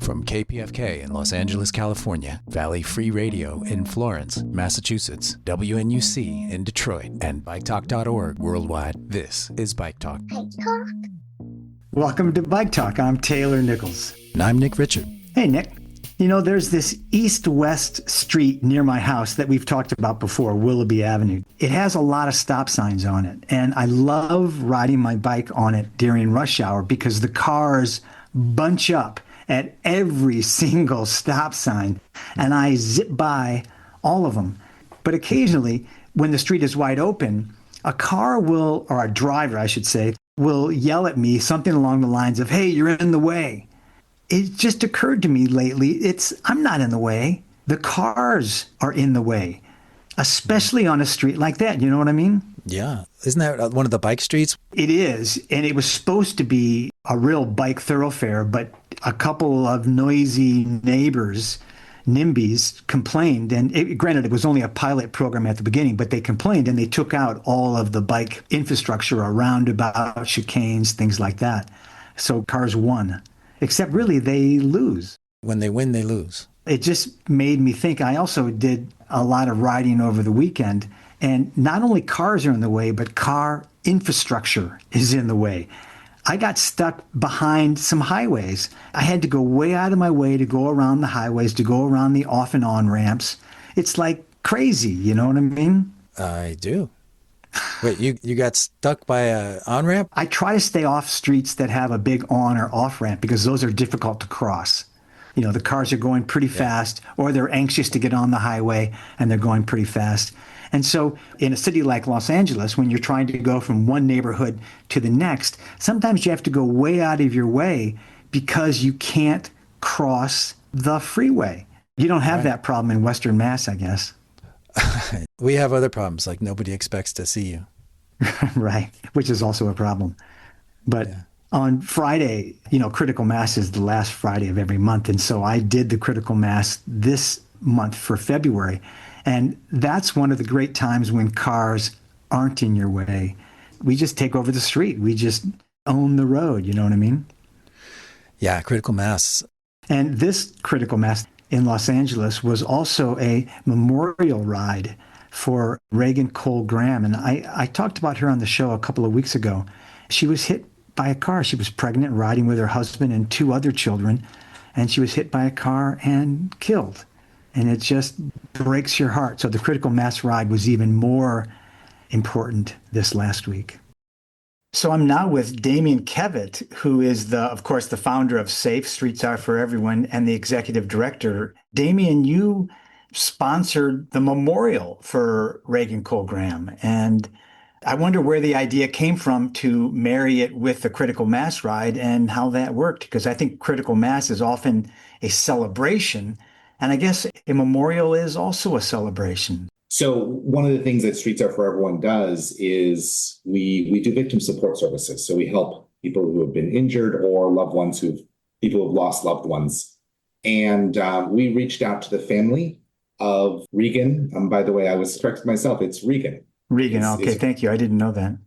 From KPFK in Los Angeles, California, Valley Free Radio in Florence, Massachusetts, WNUC in Detroit, and BikeTalk.org worldwide, this is Bike Talk. Bike Talk. Welcome to Bike Talk. I'm Taylor Nichols. And I'm Nick Richard. Hey, Nick. You know, there's this east-west street near my house that we've talked about before, Willoughby Avenue. It has a lot of stop signs on it, and I love riding my bike on it during rush hour because the cars bunch up at every single stop sign, and I zip by all of them. But occasionally, when the street is wide open, a car will, or a driver, I should say, will yell at me something along the lines of, "Hey, you're in the way." It just occurred to me lately, I'm not in the way. The cars are in the way, especially on a street like that. You know what I mean? Yeah. Isn't that one of the bike streets? It is. And it was supposed to be a real bike thoroughfare, but a couple of noisy neighbors, NIMBYs, complained. And granted, it was only a pilot program at the beginning, but they complained and they took out all of the bike infrastructure, a roundabout, chicanes, things like that. So cars won. Except really, they lose. When they win, they lose. It just made me think. I also did a lot of riding over the weekend, and not only cars are in the way, but car infrastructure is in the way. I got stuck behind some highways. I had to go way out of my way to go around the highways, to go around the off and on ramps. It's like crazy, you know what I mean? I do. Wait, you got stuck by a on-ramp? I try to stay off streets that have a big on or off ramp because those are difficult to cross. You know, the cars are going pretty fast, or they're anxious to get on the highway and they're going pretty fast. And so in a city like Los Angeles, when you're trying to go from one neighborhood to the next, sometimes you have to go way out of your way because you can't cross the freeway. You don't have that problem in Western Mass, I guess. We have other problems, like nobody expects to see you. Right, which is also a problem. But on Friday, you know, Critical Mass is the last Friday of every month. And so I did the Critical Mass this month for February. And that's one of the great times when cars aren't in your way. We just take over the street. We just own the road. You know what I mean? Yeah, Critical Mass. And this Critical Mass in Los Angeles was also a memorial ride for Regan Cole Graham. And I talked about her on the show a couple of weeks ago. She was hit by a car. She was pregnant, riding with her husband and two other children, and she was hit by a car and killed. And it just breaks your heart. So the Critical Mass ride was even more important this last week. So I'm now with Damian Kevitt, who is, of course, the founder of SAFE, Streets Are For Everyone, and the executive director. Damian, you sponsored the memorial for Regan Cole Graham. And I wonder where the idea came from to marry it with the Critical Mass ride and how that worked, because I think Critical Mass is often a celebration. And I guess a memorial is also a celebration. So one of the things that Streets Are For Everyone does is we do victim support services. So we help people who have been injured or loved ones people who've lost loved ones. And we reached out to the family of Regan. By the way, I was corrected myself. It's Regan. Regan. Okay. Thank you. I didn't know that.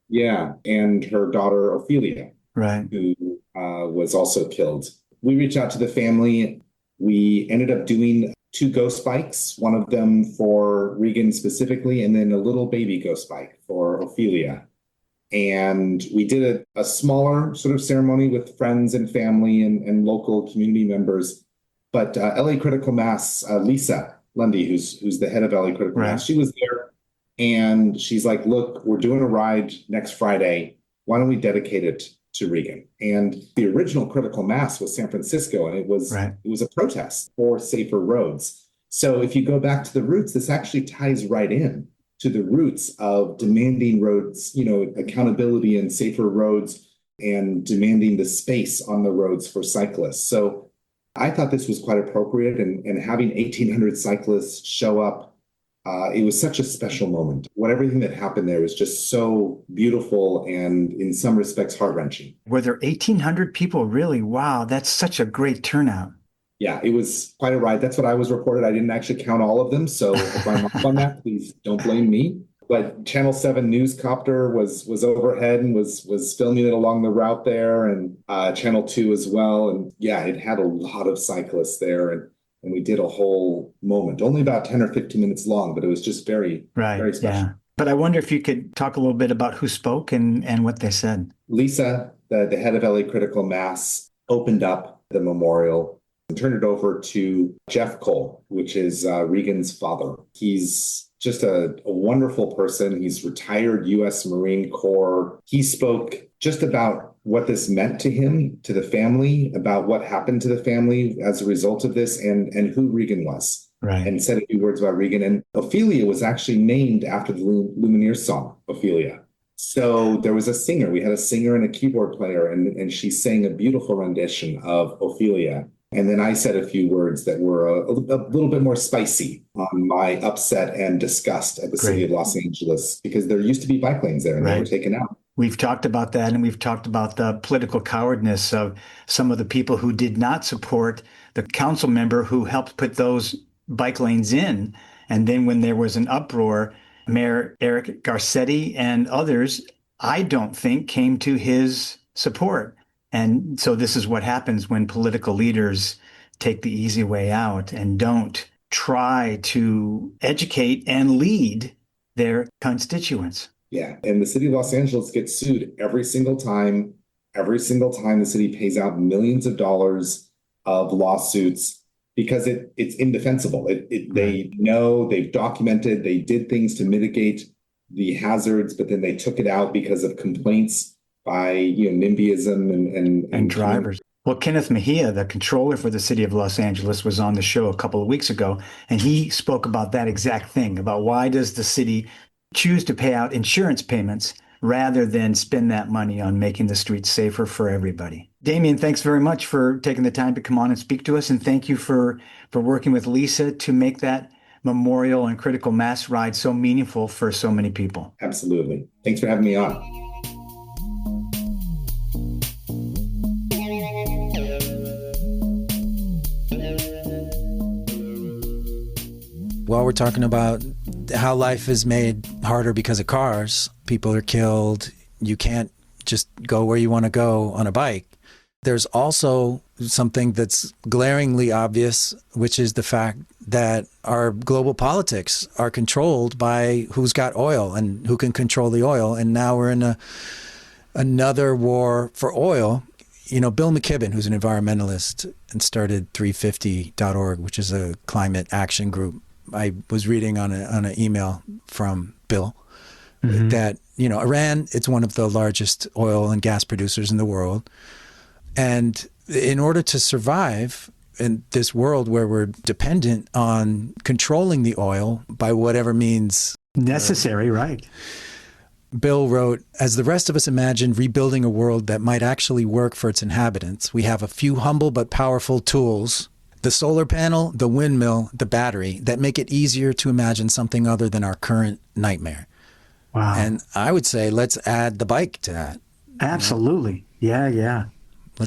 Yeah. And her daughter, Ophelia, right, who was also killed. We reached out to the family. We ended up doing 2 ghost bikes, one of them for Regan specifically, and then a little baby ghost bike for Ophelia. And we did a smaller sort of ceremony with friends and family and local community members. But LA Critical Mass, Lisa Lundy, who's the head of LA Critical Mass, she was there. And she's like, look, we're doing a ride next Friday. Why don't we dedicate it to Regan? And the original Critical Mass was San Francisco, and it was a protest for safer roads. So if you go back to the roots, this actually ties right in to the roots of demanding roads, you know, accountability and safer roads, and demanding the space on the roads for cyclists. So I thought this was quite appropriate, and having 1,800 cyclists show up, it was such a special moment. Everything that happened there was just so beautiful and in some respects heart-wrenching. Were there 1,800 people? Really? Wow, that's such a great turnout. Yeah, it was quite a ride. That's what I was reported. I didn't actually count all of them. So if I'm off on that, please don't blame me. But Channel 7 news copter was overhead and was filming it along the route there, and Channel 2 as well. And yeah, it had a lot of cyclists there, and we did a whole moment, only about 10 or 15 minutes long, but it was just very special. Yeah. But I wonder if you could talk a little bit about who spoke and what they said. Lisa, the head of LA Critical Mass, opened up the memorial and turned it over to Jeff Cole, which is Regan's father. He's just a wonderful person. He's retired U.S. Marine Corps. He spoke just about what this meant to him, to the family, about what happened to the family as a result of this, and who Regan was. Right. And said a few words about Regan. And Ophelia was actually named after the Lumineers song, Ophelia. So there was a singer. We had a singer and a keyboard player, and she sang a beautiful rendition of Ophelia. And then I said a few words that were a little bit more spicy on my upset and disgust at the city of Los Angeles, because there used to be bike lanes there and they were taken out. We've talked about that, and we've talked about the political cowardness of some of the people who did not support the council member who helped put those bike lanes in. And then when there was an uproar, Mayor Eric Garcetti and others, I don't think, came to his support. And so this is what happens when political leaders take the easy way out and don't try to educate and lead their constituents. Yeah. And the city of Los Angeles gets sued every single time. Every single time the city pays out millions of dollars of lawsuits because it's indefensible. They know, they've documented, they did things to mitigate the hazards, but then they took it out because of complaints by NIMBYism and drivers. Well, Kenneth Mejia, the controller for the city of Los Angeles, was on the show a couple of weeks ago, and he spoke about that exact thing, about why does the city choose to pay out insurance payments rather than spend that money on making the streets safer for everybody. Damian, thanks very much for taking the time to come on and speak to us, and thank you for working with Lisa to make that memorial and critical mass ride so meaningful for so many people. Absolutely. Thanks for having me on. While we're talking about how life is made harder because of cars, people are killed, you can't just go where you want to go on a bike. There's also something that's glaringly obvious, which is the fact that our global politics are controlled by who's got oil and who can control the oil. And now we're in another war for oil. You know, Bill McKibben, who's an environmentalist and started 350.org, which is a climate action group. I was reading on an email from Bill that, Iran, it's one of the largest oil and gas producers in the world. And in order to survive in this world where we're dependent on controlling the oil by whatever means necessary, right? Bill wrote, as the rest of us imagine rebuilding a world that might actually work for its inhabitants, we have a few humble but powerful tools: the solar panel, the windmill, the battery, that make it easier to imagine something other than our current nightmare. Wow. And I would say let's add the bike to that. Absolutely. Yeah.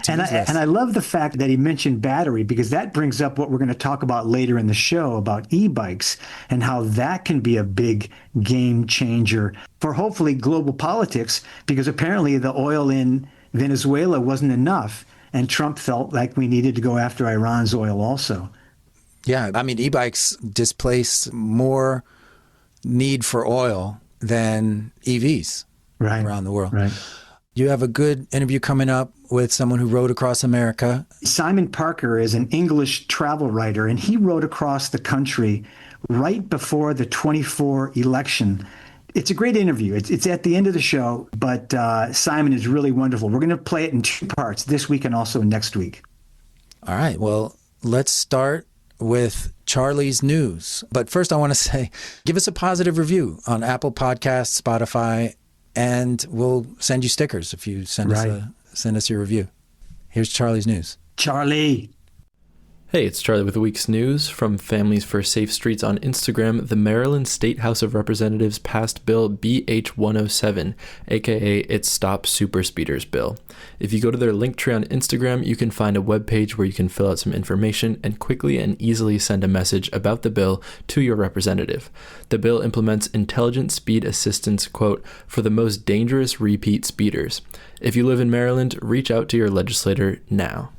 And I love the fact that he mentioned battery, because that brings up what we're going to talk about later in the show about e-bikes and how that can be a big game changer for hopefully global politics, because apparently the oil in Venezuela wasn't enough. And Trump felt like we needed to go after Iran's oil also. Yeah, I mean, e-bikes displace more need for oil than EVs around the world. Right. You have a good interview coming up with someone who rode across America. Simon Parker is an English travel writer, and he rode across the country right before the 24 election. It's a great interview. It's at the end of the show, but Simon is really wonderful. We're going to play it in two parts, this week and also next week. All right. Well, let's start with Charlie's news. But first, I want to say, give us a positive review on Apple Podcasts, Spotify, and we'll send you stickers if you send us your review. Here's Charlie's news. Charlie. Hey, it's Charlie with the week's news. From Families for Safe Streets on Instagram, the Maryland State House of Representatives passed Bill BH 107, aka its Stop Super Speeders bill. If you go to their link tree on Instagram, you can find a webpage where you can fill out some information and quickly and easily send a message about the bill to your representative. The bill implements intelligent speed assistance, quote, for the most dangerous repeat speeders. If you live in Maryland, reach out to your legislator now.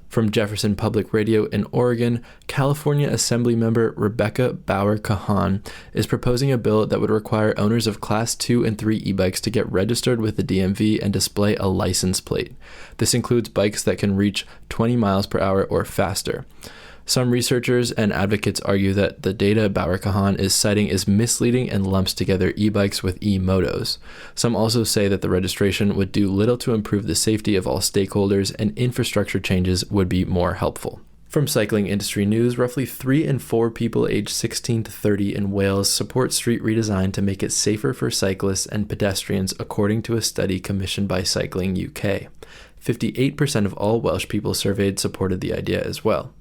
From Jefferson Public Radio in Oregon, California Assemblymember Rebecca Bauer-Kahan is proposing a bill that would require owners of Class 2 and 3 e-bikes to get registered with the DMV and display a license plate. This includes bikes that can reach 20 miles per hour or faster. Some researchers and advocates argue that the data Bauer-Kahan is citing is misleading and lumps together e-bikes with e-motos. Some also say that the registration would do little to improve the safety of all stakeholders, and infrastructure changes would be more helpful. From cycling industry news, roughly 3 in 4 people aged 16 to 30 in Wales support street redesign to make it safer for cyclists and pedestrians, according to a study commissioned by Cycling UK. 58% of all Welsh people surveyed supported the idea as well.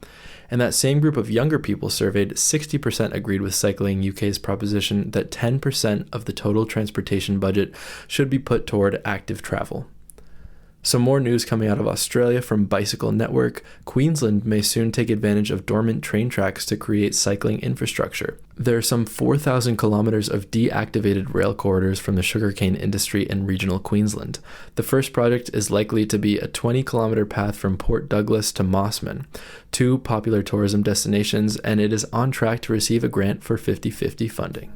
And that same group of younger people surveyed, 60% agreed with Cycling UK's proposition that 10% of the total transportation budget should be put toward active travel. Some more news coming out of Australia from Bicycle Network. Queensland may soon take advantage of dormant train tracks to create cycling infrastructure. There are some 4,000 kilometers of deactivated rail corridors from the sugarcane industry in regional Queensland. The first project is likely to be a 20-kilometer path from Port Douglas to Mossman, two popular tourism destinations, and it is on track to receive a grant for 50-50 funding.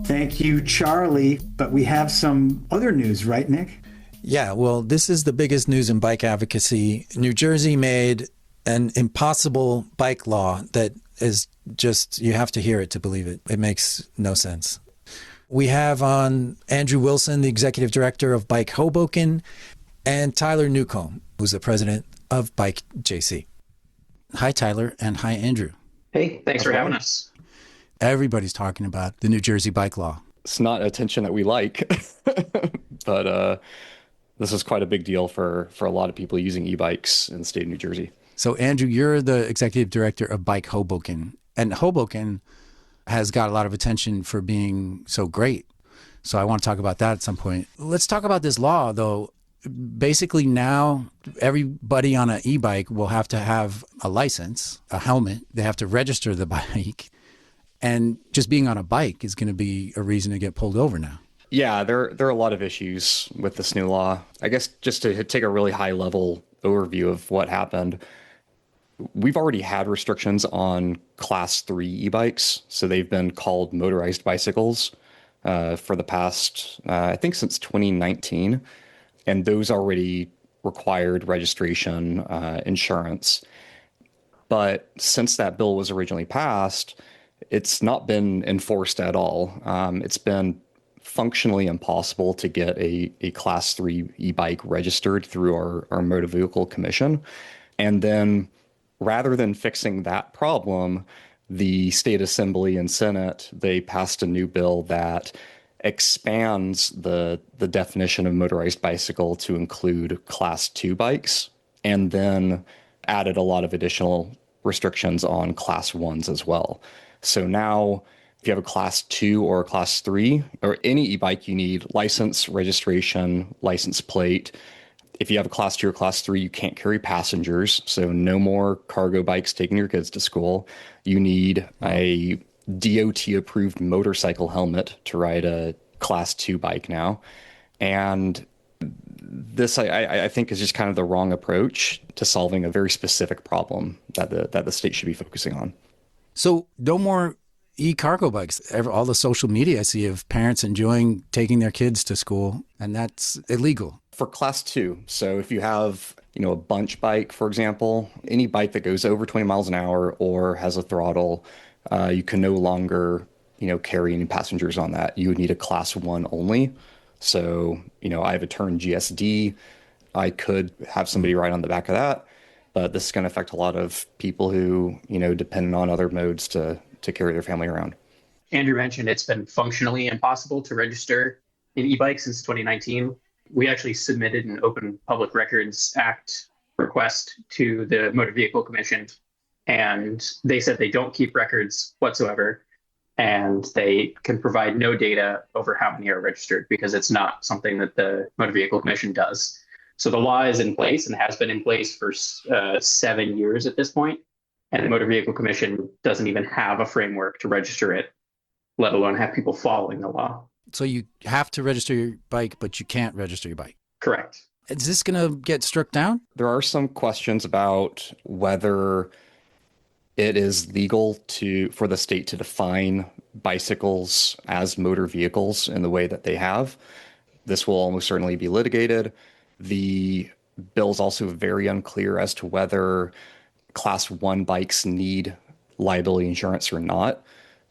Thank you, Charlie. But we have some other news, right, Nick? Yeah, well, this is the biggest news in bike advocacy. New Jersey made an impossible bike law that is just, you have to hear it to believe it. It makes no sense. We have on Andrew Wilson, the executive director of Bike Hoboken, and Tyler Newcomb, who's the president of Bike JC. Hi, Tyler, and hi, Andrew. Hey, thanks for having us. Everybody's talking about the New Jersey bike law. It's not attention that we like, but this is quite a big deal for a lot of people using e-bikes in the state of New Jersey. So, Andrew, you're the executive director of Bike Hoboken, and Hoboken has got a lot of attention for being so great. So I want to talk about that at some point. Let's talk about this law, though. Basically, now everybody on an e-bike will have to have a license, a helmet. They have to register the bike. And just being on a bike is going to be a reason to get pulled over now. Yeah, there are a lot of issues with this new law. I guess just to take a really high level overview of what happened, we've already had restrictions on Class 3 e-bikes. So they've been called motorized bicycles for the past, I think since 2019. And those already required registration, insurance. But since that bill was originally passed, it's not been enforced at all. It's been functionally impossible to get a Class 3 e-bike registered through our Motor Vehicle Commission. And then rather than fixing that problem, the State Assembly and Senate, they passed a new bill that expands the definition of motorized bicycle to include Class 2 bikes, and then added a lot of additional restrictions on Class 1s as well. So now, if you have a Class 2 or a Class 3, or any e-bike, you need license, registration, license plate. If you have a Class 2 or Class 3, you can't carry passengers, so no more cargo bikes taking your kids to school. You need a DOT-approved motorcycle helmet to ride a Class 2 bike now. And this, I think, is just kind of the wrong approach to solving a very specific problem that the state should be focusing on. So no more e-cargo bikes. All the social media I see of parents enjoying taking their kids to school, and that's illegal. For Class 2, so if you have, a bunch bike, for example, any bike that goes over 20 miles an hour or has a throttle, you can no longer, carry any passengers on that. You would need a Class 1 only. So, I have a Turn GSD. I could have somebody ride on the back of that. But this is going to affect a lot of people who, depend on other modes to carry their family around. Andrew mentioned it's been functionally impossible to register an e-bike since 2019. We actually submitted an Open Public Records Act request to the Motor Vehicle Commission, and they said they don't keep records whatsoever, and they can provide no data over how many are registered because it's not something that the Motor Vehicle Commission does. So the law is in place and has been in place for 7 years at this point, and the Motor Vehicle Commission doesn't even have a framework to register it, let alone have people following the law. So you have to register your bike, but you can't register your bike. Correct. Is this going to get struck down? There are some questions about whether it is legal for the state to define bicycles as motor vehicles in the way that they have. This will almost certainly be litigated. The bill is also very unclear as to whether Class 1 bikes need liability insurance or not.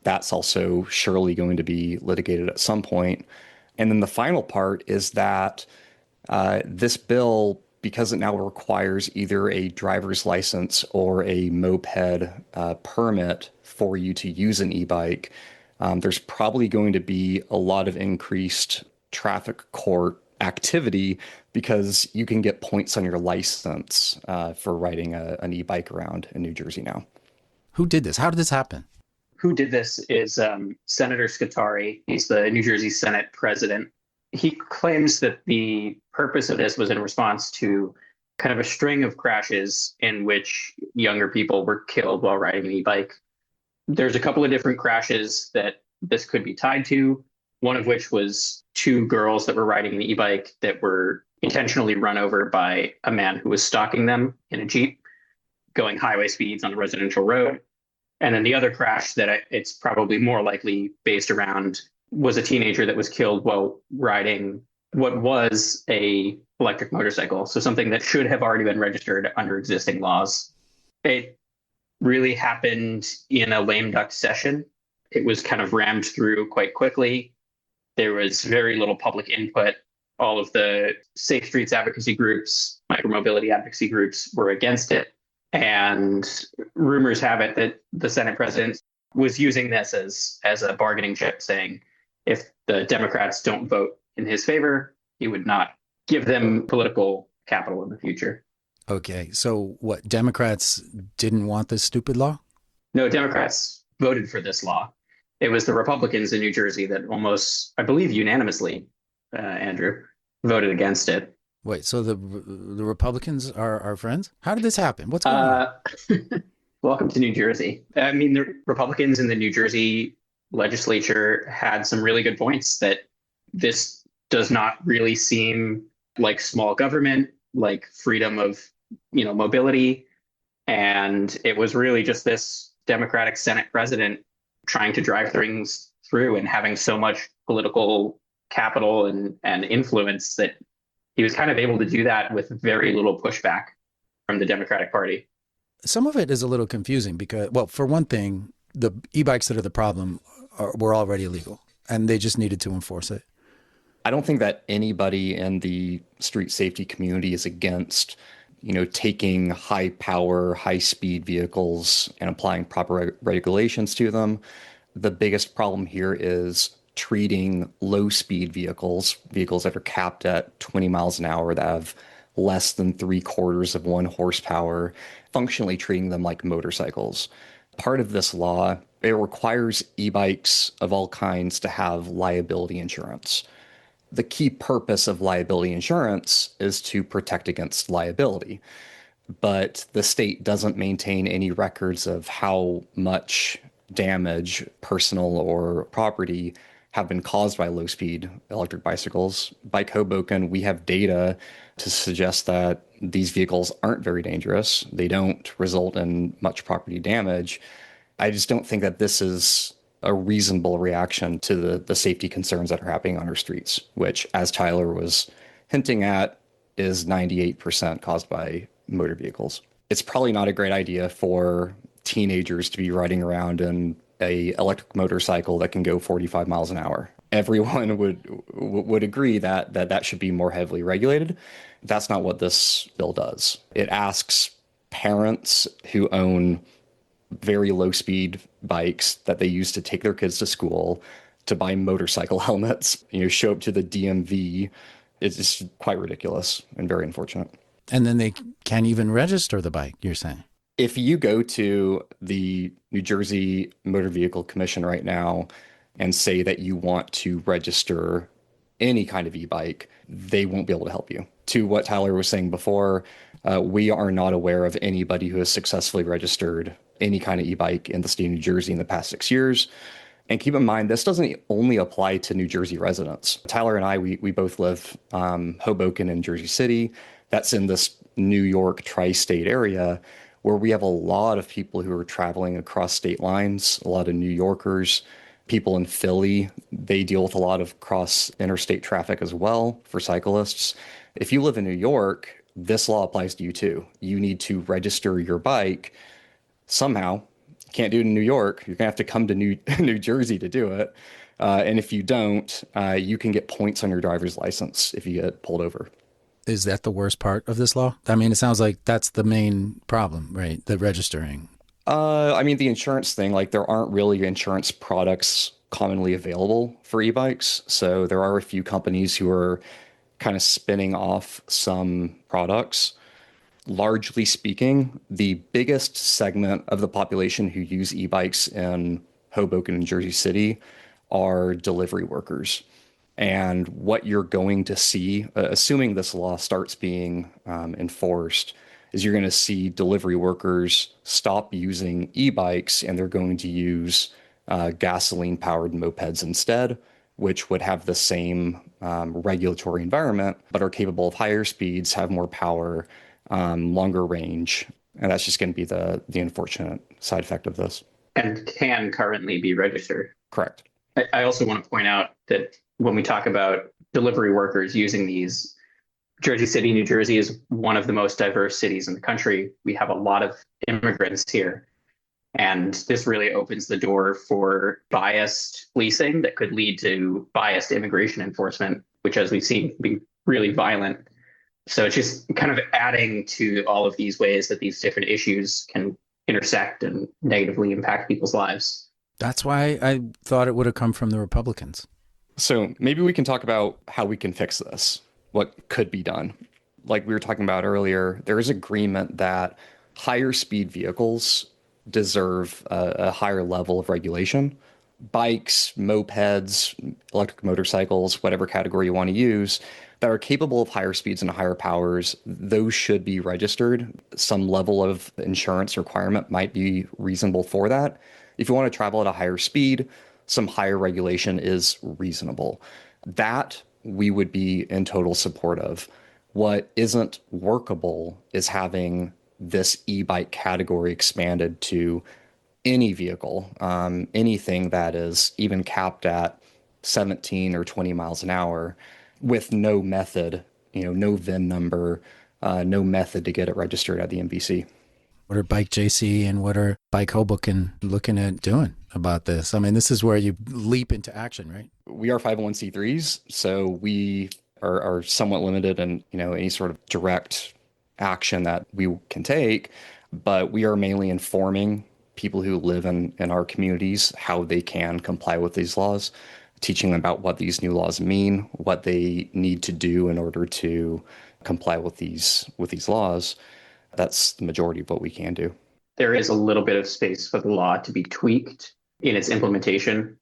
That's also surely going to be litigated at some point. And then the final part is that this bill, because it now requires either a driver's license or a moped permit for you to use an e-bike, there's probably going to be a lot of increased traffic court activity because you can get points on your license for riding an e-bike around in New Jersey now. Who did this? How did this happen? Who did this is Senator Scutari. He's the New Jersey Senate president. He claims that the purpose of this was in response to kind of a string of crashes in which younger people were killed while riding an e-bike. There's a couple of different crashes that this could be tied to, one of which was 2 girls that were riding an e-bike that were intentionally run over by a man who was stalking them in a Jeep, going highway speeds on a residential road. And then the other crash that it's probably more likely based around was a teenager that was killed while riding what was a electric motorcycle. So something that should have already been registered under existing laws. It really happened in a lame duck session. It was kind of rammed through quite quickly. There was very little public input. All of the safe streets advocacy groups, micromobility advocacy groups were against it. And rumors have it that the Senate president was using this as a bargaining chip, saying if the Democrats don't vote in his favor, he would not give them political capital in the future. Okay, so what, Democrats didn't want this stupid law? No, Democrats voted for this law. It was the Republicans in New Jersey that almost, I believe unanimously, Andrew, voted against it. Wait, so the Republicans are our friends? How did this happen? What's going on? Welcome to New Jersey. I mean, the Republicans in the New Jersey legislature had some really good points that this does not really seem like small government, like freedom of, mobility. And it was really just this Democratic Senate president trying to drive things through and having so much political capital and influence that he was kind of able to do that with very little pushback from the Democratic Party. Some of it is a little confusing because, well, for one thing, the e-bikes that are the problem were already illegal and they just needed to enforce it. I don't think that anybody in the street safety community is against, taking high power, high speed vehicles and applying proper regulations to them. The biggest problem here is treating low speed vehicles that are capped at 20 miles an hour that have less than 3/4 of 1 horsepower, functionally treating them like motorcycles. Part of this law, it requires e-bikes of all kinds to have liability insurance. The key purpose of liability insurance is to protect against liability, but the state doesn't maintain any records of how much damage, personal or property, have been caused by low-speed electric bicycles. Bike Hoboken, we have data to suggest that these vehicles aren't very dangerous. They don't result in much property damage. I just don't think that this is a reasonable reaction to the safety concerns that are happening on our streets, which, as Tyler was hinting at, is 98% caused by motor vehicles. It's probably not a great idea for teenagers to be riding around in a electric motorcycle that can go 45 miles an hour. Everyone would agree that should be more heavily regulated. That's not what this bill does. It asks parents who own very low speed bikes that they use to take their kids to school, to buy motorcycle helmets, show up to the DMV. It's just quite ridiculous and very unfortunate. And then they can't even register the bike, you're saying? If you go to the New Jersey Motor Vehicle Commission right now and say that you want to register any kind of e-bike, they won't be able to help you. To what Tyler was saying before, we are not aware of anybody who has successfully registered any kind of e-bike in the state of New Jersey in the past 6 years. And keep in mind, this doesn't only apply to New Jersey residents. Tyler and I, we both live Hoboken and Jersey City. That's in this New York tri-state area where we have a lot of people who are traveling across state lines, a lot of New Yorkers, people in Philly. They deal with a lot of cross interstate traffic as well for cyclists. If you live in New York, this law applies to you too. You need to register your bike somehow. Can't do it in New York. You're gonna have to come to New Jersey to do it. And if you don't, you can get points on your driver's license if you get pulled over. Is that the worst part of this law? I mean, it sounds like that's the main problem, right? The registering. The insurance thing, like there aren't really insurance products commonly available for e-bikes. So there are a few companies who are kind of spinning off some products. Largely speaking, the biggest segment of the population who use e-bikes in Hoboken and Jersey City are delivery workers. And what you're going to see, assuming this law starts being enforced, is you're going to see delivery workers stop using e-bikes and they're going to use gasoline-powered mopeds instead, which would have the same regulatory environment, but are capable of higher speeds, have more power, longer range. And that's just going to be the unfortunate side effect of this. And can currently be registered. Correct. I also want to point out that when we talk about delivery workers using these, Jersey City, New Jersey is one of the most diverse cities in the country. We have a lot of immigrants here. And this really opens the door for biased policing that could lead to biased immigration enforcement, which, as we've seen, can be really violent. So it's just kind of adding to all of these ways that these different issues can intersect and negatively impact people's lives. That's why I thought it would have come from the Republicans. So maybe we can talk about how we can fix this, what could be done. Like we were talking about earlier, there is agreement that higher speed vehicles deserve a higher level of regulation. Bikes, mopeds, electric motorcycles, whatever category you want to use, that are capable of higher speeds and higher powers, those should be registered. Some level of insurance requirement might be reasonable for that. If you want to travel at a higher speed, some higher regulation is reasonable. That we would be in total support of. What isn't workable is having this e-bike category expanded to any vehicle, anything that is even capped at 17 or 20 miles an hour with no method, no VIN number, no method to get it registered at the MVC. What are Bike JC and what are Bike Hoboken looking at doing about this? I mean, this is where you leap into action, right? We are 501c3s, so we are somewhat limited in, any sort of direct action that we can take, but we are mainly informing people who live in our communities how they can comply with these laws, teaching them about what these new laws mean, what they need to do in order to comply with these laws. That's the majority of what we can do. There is a little bit of space for the law to be tweaked in its implementation.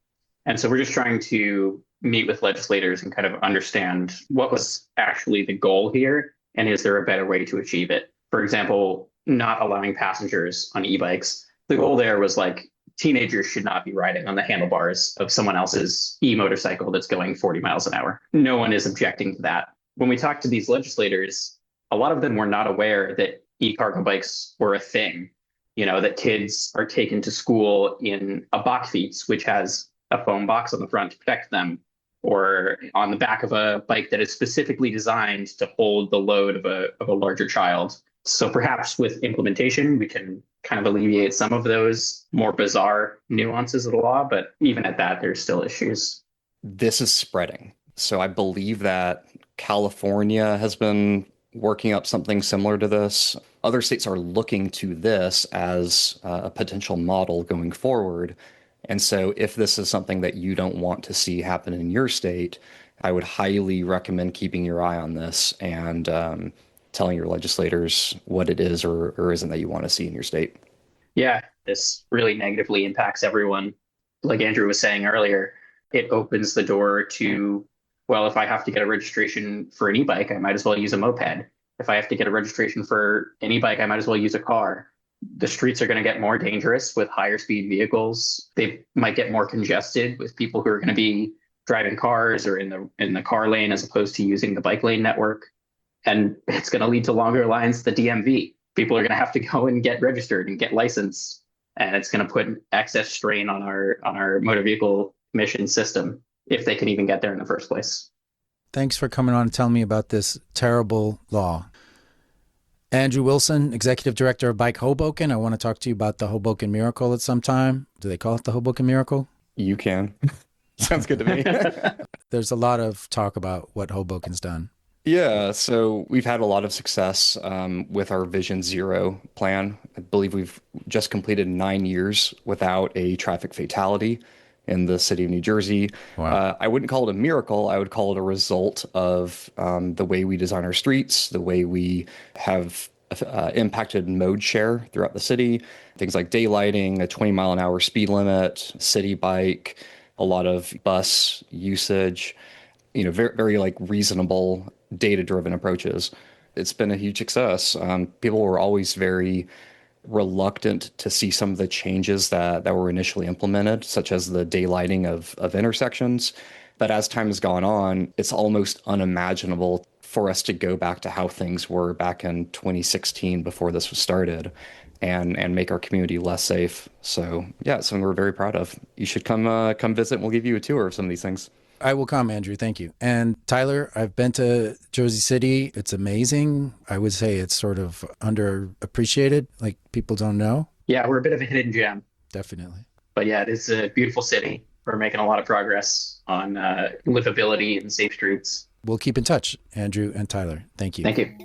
And so we're just trying to meet with legislators and kind of understand what was actually the goal here, and is there a better way to achieve it? For example, not allowing passengers on e-bikes. The goal there was like teenagers should not be riding on the handlebars of someone else's e-motorcycle that's going 40 miles an hour. No one is objecting to that. When we talked to these legislators, a lot of them were not aware that e-cargo bikes were a thing, that kids are taken to school in a Bakfiets, which has a foam box on the front to protect them, or on the back of a bike that is specifically designed to hold the load of a larger child. So perhaps with implementation, we can kind of alleviate some of those more bizarre nuances of the law, but even at that, there's still issues. This is spreading. So I believe that California has been working up something similar to this. other states are looking to this as a potential model going forward. And so if this is something that you don't want to see happen in your state, I would highly recommend keeping your eye on this and telling your legislators what it is or isn't that you want to see in your state. Yeah, this really negatively impacts everyone. Like Andrew was saying earlier, it opens the door to, well, if I have to get a registration for an e-bike, I might as well use a moped. If I have to get a registration for an e-bike, I might as well use a car. The streets are going to get more dangerous with higher speed vehicles. They might get more congested with people who are going to be driving cars or in the car lane as opposed to using the bike lane network. And it's going to lead to longer lines to the DMV. People are going to have to go and get registered and get licensed. And it's going to put excess strain on our motor vehicle emission system if they can even get there in the first place. Thanks for coming on and telling me about this terrible law. Andrew Wilson, Executive Director of Bike Hoboken. I want to talk to you about the Hoboken Miracle at some time. Do they call it the Hoboken Miracle? You can. Sounds good to me. There's a lot of talk about what Hoboken's done. Yeah, so we've had a lot of success with our Vision Zero plan. I believe we've just completed 9 years without a traffic fatality in the city of New Jersey. Wow. I wouldn't call it a miracle. I would call it a result of the way we design our streets, the way we have impacted mode share throughout the city, things like daylighting, a 20-mile-an-hour speed limit, city bike, a lot of bus usage, very, very like reasonable data-driven approaches. It's been a huge success. People were always very reluctant to see some of the changes that were initially implemented, such as the daylighting of intersections. But as time has gone on, it's almost unimaginable for us to go back to how things were back in 2016 before this was started and make our community less safe. So yeah, it's something we're very proud of. You should come visit and we'll give you a tour of some of these things. I will come, Andrew. Thank you. And Tyler, I've been to Jersey City. It's amazing. I would say it's sort of underappreciated, like people don't know. Yeah, we're a bit of a hidden gem. Definitely. But yeah, it is a beautiful city. We're making a lot of progress on livability and safe streets. We'll keep in touch, Andrew and Tyler. Thank you. Thank you.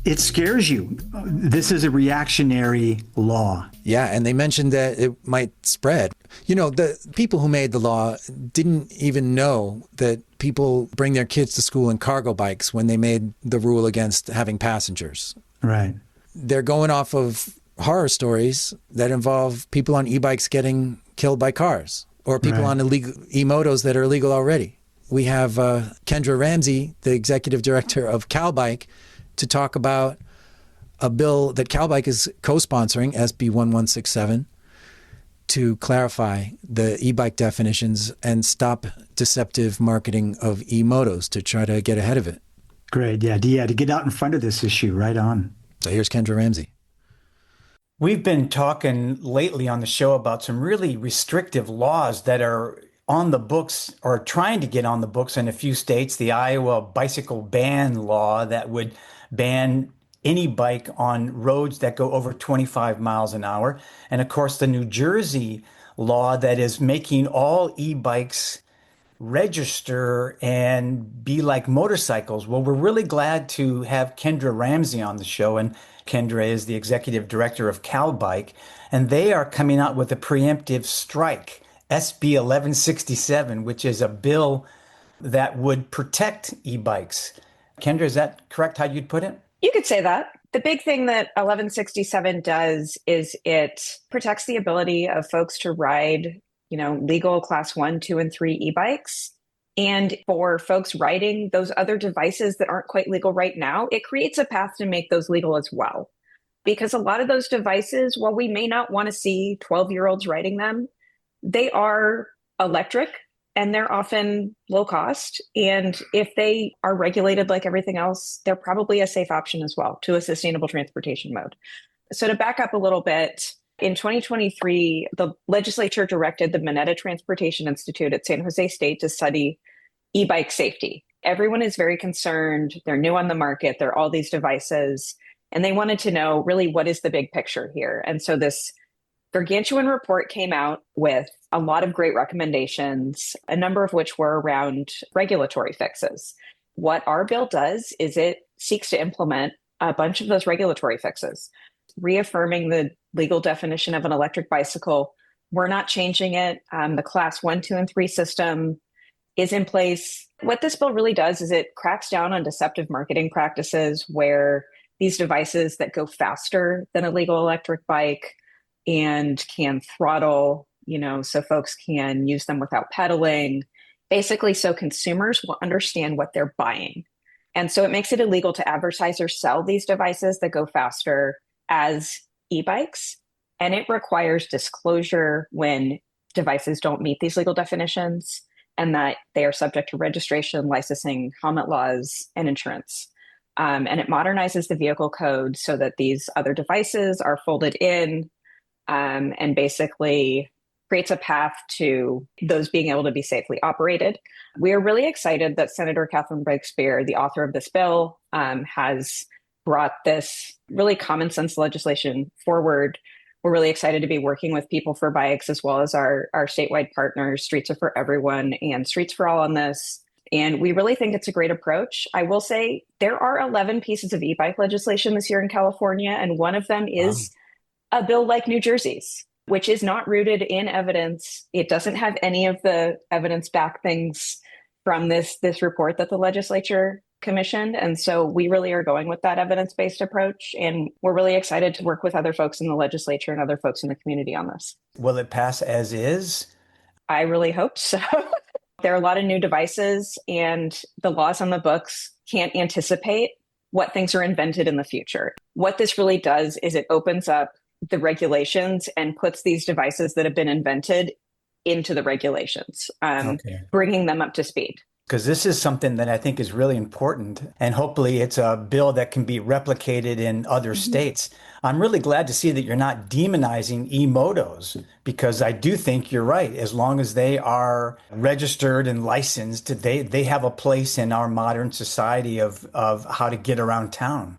It scares you. This is a reactionary law. Yeah, and they mentioned that it might spread. The people who made the law didn't even know that people bring their kids to school in cargo bikes when they made the rule against having passengers. Right. They're going off of horror stories that involve people on e-bikes getting killed by cars or people on illegal e-motos that are illegal already. We have Kendra Ramsey, the Executive Director of Calbike, to talk about a bill that Calbike is co-sponsoring, SB 1167, to clarify the e-bike definitions and stop deceptive marketing of e-motos to try to get ahead of it. Great. Yeah, to get out in front of this issue. Right on. So here's Kendra Ramsey. We've been talking lately on the show about some really restrictive laws that are on the books or trying to get on the books in a few states. The Iowa bicycle ban law that would ban any bike on roads that go over 25 miles an hour. And of course, the New Jersey law that is making all e-bikes register and be like motorcycles. Well, we're really glad to have Kendra Ramsey on the show. And Kendra is the Executive Director of Calbike. And they are coming out with a preemptive strike, SB 1167, which is a bill that would protect e-bikes. Kendra, is that correct how you'd put it? You could say that. The big thing that 1167 does is it protects the ability of folks to ride, legal class 1, 2, and 3 e-bikes. And for folks riding those other devices that aren't quite legal right now, it creates a path to make those legal as well. Because a lot of those devices, while we may not want to see 12-year-olds riding them, they are electric. And they're often low cost. And if they are regulated like everything else, they're probably a safe option as well to a sustainable transportation mode. So to back up a little bit, in 2023, the legislature directed the Mineta Transportation Institute at San Jose State to study e-bike safety. Everyone is very concerned. They're new on the market. There are all these devices. And they wanted to know really what is the big picture here. And so this gargantuan report came out with a lot of great recommendations, a number of which were around regulatory fixes. What our bill does is it seeks to implement a bunch of those regulatory fixes, reaffirming the legal definition of an electric bicycle. We're not changing it. The class 1, 2, and 3 system is in place. What this bill really does is it cracks down on deceptive marketing practices where these devices that go faster than a legal electric bike and can throttle, so folks can use them without pedaling, basically so consumers will understand what they're buying. And so it makes it illegal to advertise or sell these devices that go faster as e-bikes. And it requires disclosure when devices don't meet these legal definitions and that they are subject to registration, licensing, helmet laws, and insurance. And it modernizes the vehicle code so that these other devices are folded in and basically creates a path to those being able to be safely operated. We are really excited that Senator Catherine Breakspear, the author of this bill, has brought this really common sense legislation forward. We're really excited to be working with People for Bikes as well as our statewide partners, Streets Are for Everyone and Streets for All on this. And we really think it's a great approach. I will say there are 11 pieces of e-bike legislation this year in California, and one of them is a bill like New Jersey's, which is not rooted in evidence. It doesn't have any of the evidence-backed things from this report that the legislature commissioned. And so we really are going with that evidence-based approach. And we're really excited to work with other folks in the legislature and other folks in the community on this. Will it pass as is? I really hope so. There are a lot of new devices, and the laws on the books can't anticipate what things are invented in the future. What this really does is it opens up the regulations and puts these devices that have been invented into the regulations, bringing them up to speed. Because this is something that I think is really important, and hopefully it's a bill that can be replicated in other states. I'm really glad to see that you're not demonizing e-motos, because I do think you're right. As long as they are registered and licensed, they have a place in our modern society of how to get around town.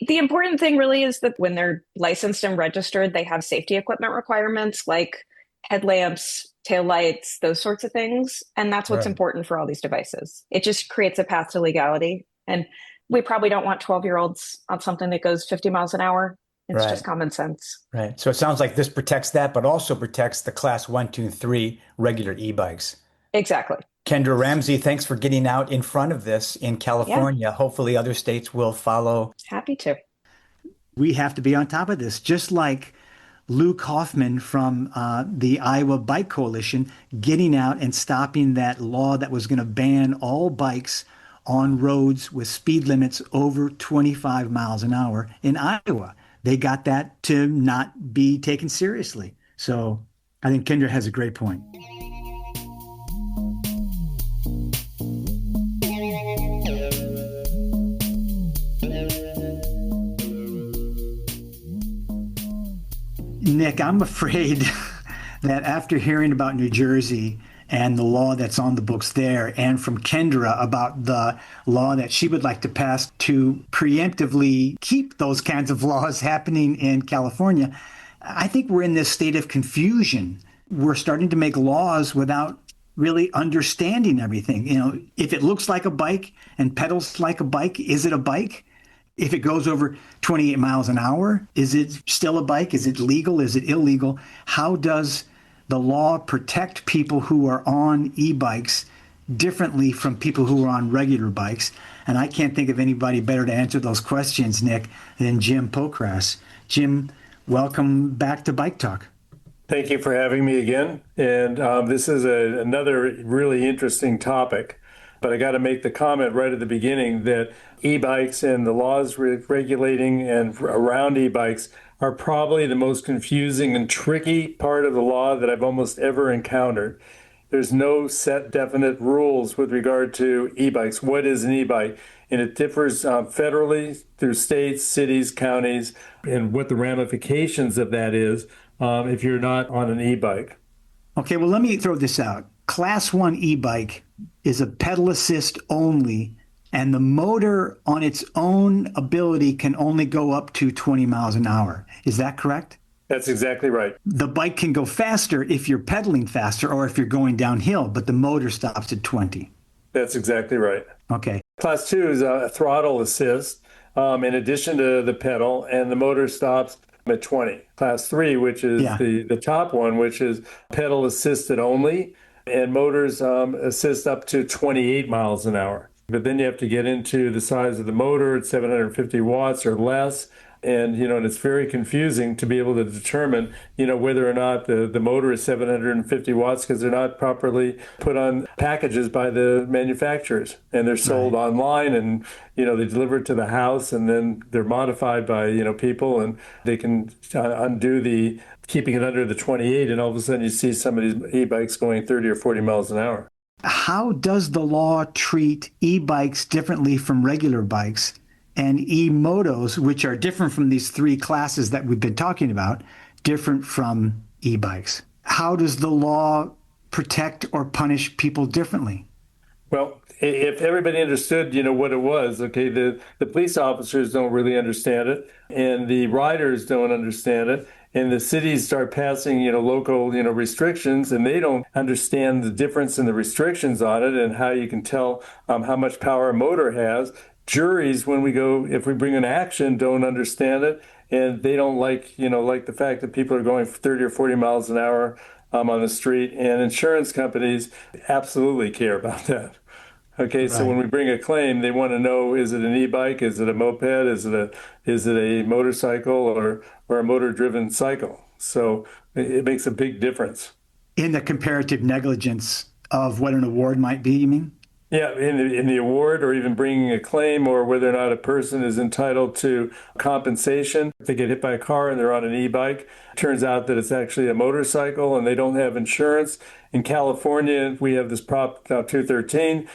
The important thing really is that when they're licensed and registered, they have safety equipment requirements like headlamps, taillights, those sorts of things. And that's what's important for all these devices. It just creates a path to legality. And we probably don't want 12-year-olds on something that goes 50 miles an hour. It's just common sense. Right. So it sounds like this protects that, but also protects the class 1, 2, and 3 regular e-bikes. Exactly. Kendra Ramsey, thanks for getting out in front of this in California. Hopefully other states will follow. Happy to. We have to be on top of this, just like Luke Hoffman from the Iowa Bike Coalition getting out and stopping that law that was going to ban all bikes on roads with speed limits over 25 miles an hour in Iowa. They got that to not be taken seriously. So I think Kendra has a great point. Nick, I'm afraid that after hearing about New Jersey and the law that's on the books there, and from Kendra about the law that she would like to pass to preemptively keep those kinds of laws happening in California, I think we're in this state of confusion. We're starting to make laws without really understanding everything. If it looks like a bike and pedals like a bike, is it a bike? If it goes over 28 miles an hour, is it still a bike? Is it legal? Is it illegal? How does the law protect people who are on e-bikes differently from people who are on regular bikes? And I can't think of anybody better to answer those questions, Nick, than Jim Pocrass. Jim, welcome back to Bike Talk. Thank you for having me again. And this is another really interesting topic. But I got to make the comment right at the beginning that e-bikes and the laws regulating and around e-bikes are probably the most confusing and tricky part of the law that I've almost ever encountered. There's no set definite rules with regard to e-bikes. What is an e-bike? And it differs federally through states, cities, counties, and what the ramifications of that is if you're not on an e-bike. Okay, well, let me throw this out. Class 1 e-bike is a pedal assist only, and the motor on its own ability can only go up to 20 miles an hour. Is that correct? That's exactly right. The bike can go faster if you're pedaling faster or if you're going downhill, but the motor stops at 20. That's exactly right. Okay. Class 2 is a throttle assist in addition to the pedal, and the motor stops at 20. Class 3, which is the top one, which is pedal assisted only, and motors assist up to 28 miles an hour. But then you have to get into the size of the motor at 750 watts or less. And, and it's very confusing to be able to determine, whether or not the motor is 750 watts because they're not properly put on packages by the manufacturers. And they're sold online and, they deliver it to the house and then they're modified by, people and they can undo keeping it under the 28. And all of a sudden you see some of these e-bikes going 30 or 40 miles an hour. How does the law treat e-bikes differently from regular bikes? And e-motos, which are different from these three classes that we've been talking about, different from e-bikes. How does the law protect or punish people differently? Well, if everybody understood, what it was, okay, the police officers don't really understand it, and the riders don't understand it, and the cities start passing, local, restrictions, and they don't understand the difference in the restrictions on it and how you can tell how much power a motor has. Juries, if we bring an action, don't understand it, and they don't like the fact that people are going 30 or 40 miles an hour on the street, and insurance companies absolutely care about that. Okay, so when we bring a claim, they want to know, is it an e-bike, is it a moped, is it a motorcycle or a motor-driven cycle? So it makes a big difference. In the comparative negligence of what an award might be, you mean? Yeah, in the award or even bringing a claim or whether or not a person is entitled to compensation. If they get hit by a car and they're on an e-bike, it turns out that it's actually a motorcycle and they don't have insurance. In California, we have this Prop 213,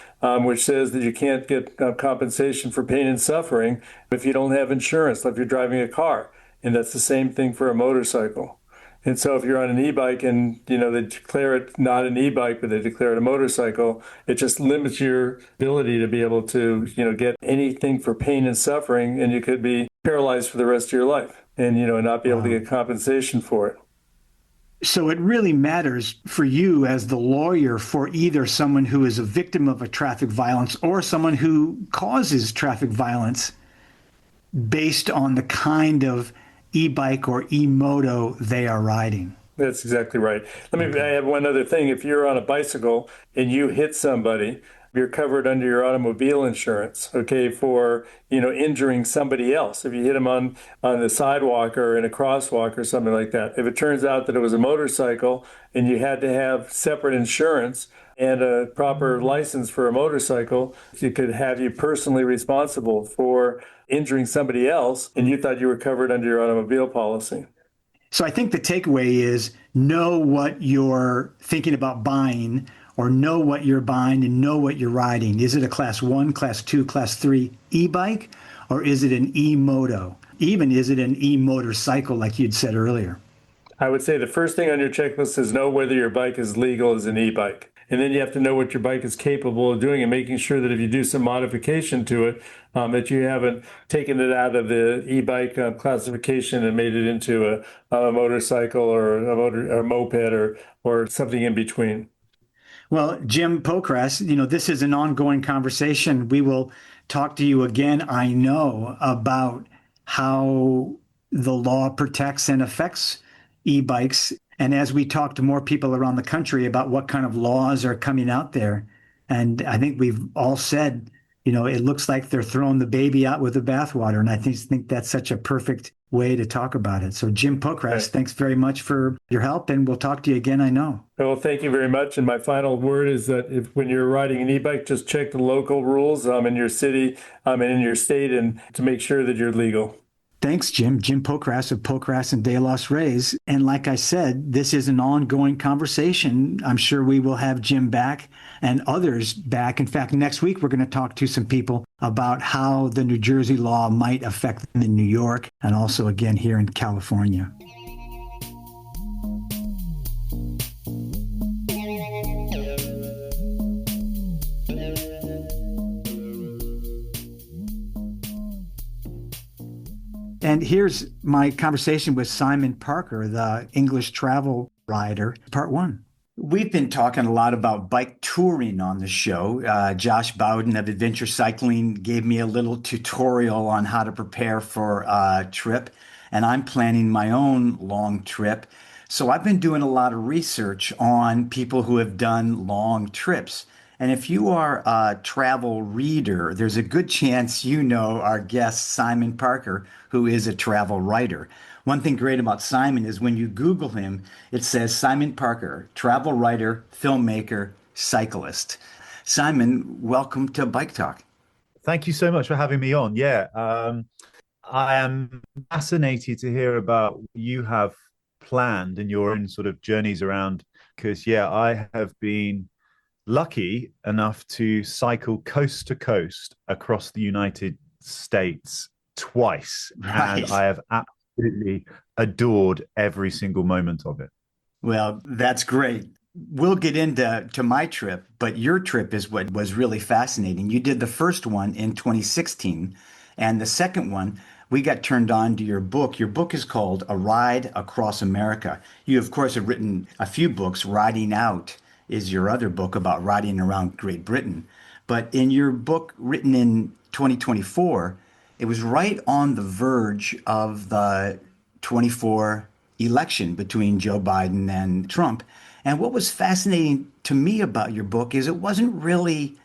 which says that you can't get compensation for pain and suffering if you don't have insurance, like if you're driving a car. And that's the same thing for a motorcycle. And so if you're on an e-bike and, they declare it not an e-bike, but they declare it a motorcycle, it just limits your ability to be able to, get anything for pain and suffering, and you could be paralyzed for the rest of your life and, not be able to get compensation for it. So it really matters for you as the lawyer for either someone who is a victim of a traffic violence or someone who causes traffic violence based on the kind of e-bike or e-moto they are riding. That's exactly right. I have one other thing. If you're on a bicycle and you hit somebody, you're covered under your automobile insurance, okay, for, injuring somebody else. If you hit them on the sidewalk or in a crosswalk or something like that. If it turns out that it was a motorcycle and you had to have separate insurance and a proper license for a motorcycle, it could have you personally responsible for injuring somebody else, and you thought you were covered under your automobile policy. So I think the takeaway is know what you're thinking about buying, or know what you're buying and know what you're riding. Is it a class 1, class 2, class 3 e-bike, or is it an e-moto? Even is it an e-motorcycle like you'd said earlier? I would say the first thing on your checklist is know whether your bike is legal as an e-bike. And then you have to know what your bike is capable of doing and making sure that if you do some modification to it, that you haven't taken it out of the e-bike classification and made it into a motorcycle or a moped or something in between. Well, Jim Pocrass, this is an ongoing conversation. We will talk to you again, I know, about how the law protects and affects e-bikes. And as we talk to more people around the country about what kind of laws are coming out there, and I think we've all said, it looks like they're throwing the baby out with the bathwater. And I think that's such a perfect way to talk about it. So Jim Pocrass, thanks very much for your help, and we'll talk to you again, I know. Well, thank you very much. And my final word is that when you're riding an e-bike, just check the local rules in your city and in your state and to make sure that you're legal. Thanks, Jim. Jim Pocrass of Pocrass and De Los Reyes. And like I said, this is an ongoing conversation. I'm sure we will have Jim back and others back. In fact, next week, we're going to talk to some people about how the New Jersey law might affect them in New York and also again here in California. And here's my conversation with Simon Parker, the English travel rider, part one. We've been talking a lot about bike touring on the show. Josh Bowden of Adventure Cycling gave me a little tutorial on how to prepare for a trip, and I'm planning my own long trip. So I've been doing a lot of research on people who have done long trips. And if you are a travel reader, there's a good chance you know our guest, Simon Parker, who is a travel writer. One thing great about Simon is when you Google him, it says Simon Parker, travel writer, filmmaker, cyclist. Simon, welcome to Bike Talk. Thank you so much for having me on. I am fascinated to hear about what you have planned and your own sort of journeys around, because, I have been lucky enough to cycle coast to coast across the United States twice. Right. And I have absolutely adored every single moment of it. Well, that's great. We'll get into my trip, but your trip is what was really fascinating. You did the first one in 2016, and the second one, we got turned on to your book. Your book is called A Ride Across America. You, of course, have written a few books. Riding Out is your other book about riding around Great Britain. But in your book written in 2024, it was right on the verge of the 24 election between Joe Biden and Trump. And what was fascinating to me about your book is it wasn't really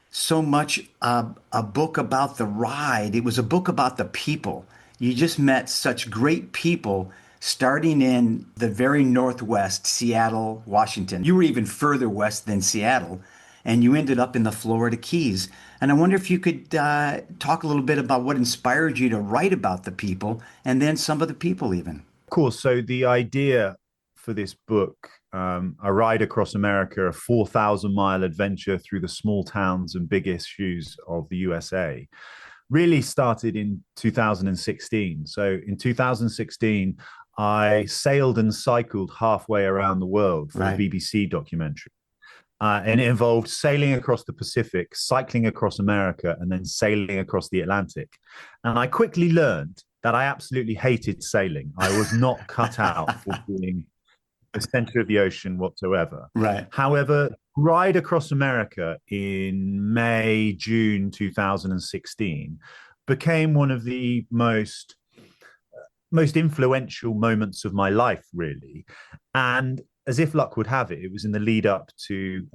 so much a book about the ride. It was a book about the people. You just met such great people starting in the very Northwest, Seattle, Washington. You were even further west than Seattle, and you ended up in the Florida Keys. And I wonder if you could talk a little bit about what inspired you to write about the people and then some of the people even. Of course. So the idea for this book, A Ride Across America, a 4,000-mile adventure through the small towns and big issues of the USA, really started in 2016. So in 2016, I sailed and cycled halfway around the world for a BBC documentary. And it involved sailing across the Pacific, cycling across America, and then sailing across the Atlantic. And I quickly learned that I absolutely hated sailing. I was not cut out for being the center of the ocean whatsoever. Right. However, Ride Across America in May, June 2016 became one of the most influential moments of my life, really. And as if luck would have it, it was in the lead up to